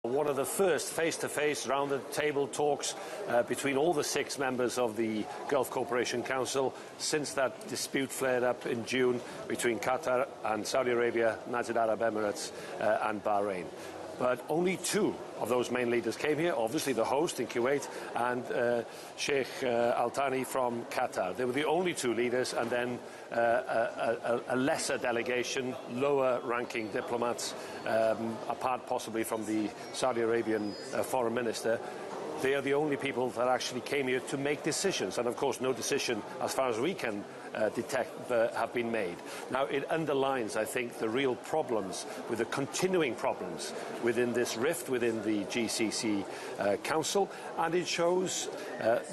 One of the first face-to-face round-the-table talks between all the 6 members of the Gulf Cooperation Council since that dispute flared up in June between Qatar and Saudi Arabia, United Arab Emirates and Bahrain. But only 2 of those main leaders came here, obviously the host in Kuwait and Sheikh Al Thani from Qatar. They were the only 2 leaders, and then a lesser delegation, lower-ranking diplomats, apart possibly from the Saudi Arabian foreign minister. They are the only people that actually came here to make decisions, and of course no decision, as far as we can detect, have been made. Now it underlines, I think, the real problems, with the continuing problems within this rift within the GCC Council, and it shows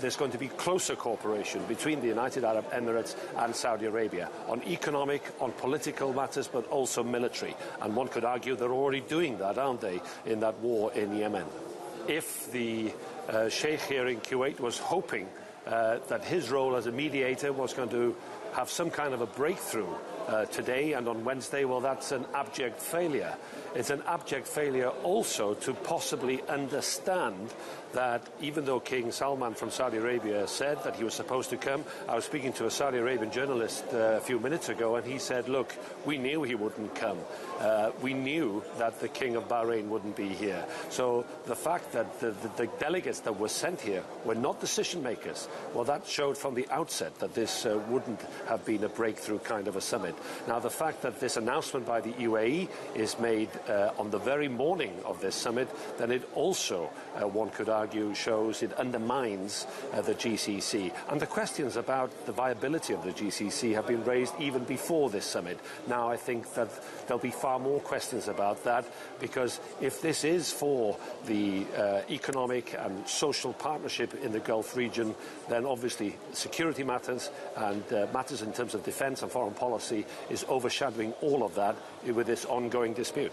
there's going to be closer cooperation between the United Arab Emirates and Saudi Arabia on economic, on political matters, but also military. And one could argue they're already doing that, aren't they, in that war in Yemen. If the Sheikh here in Kuwait was hoping that his role as a mediator was going to have some kind of a breakthrough today and on Wednesday, well, that's an abject failure. It's an abject failure also to possibly understand that even though King Salman from Saudi Arabia said that he was supposed to come, I was speaking to a Saudi Arabian journalist a few minutes ago, and he said, look, we knew he wouldn't come. We knew that the King of Bahrain wouldn't be here. So the fact that the delegates that were sent here were not decision makers, well, that showed from the outset that this wouldn't have been a breakthrough kind of a summit. Now, the fact that this announcement by the UAE is made on the very morning of this summit, then it also, one could argue, shows it undermines the GCC. And the questions about the viability of the GCC have been raised even before this summit. Now, I think that there'll be far more questions about that, because if this is for the economic and social partnership in the Gulf region, then obviously security matters and matters in terms of defence and foreign policy is overshadowing all of that with this ongoing dispute.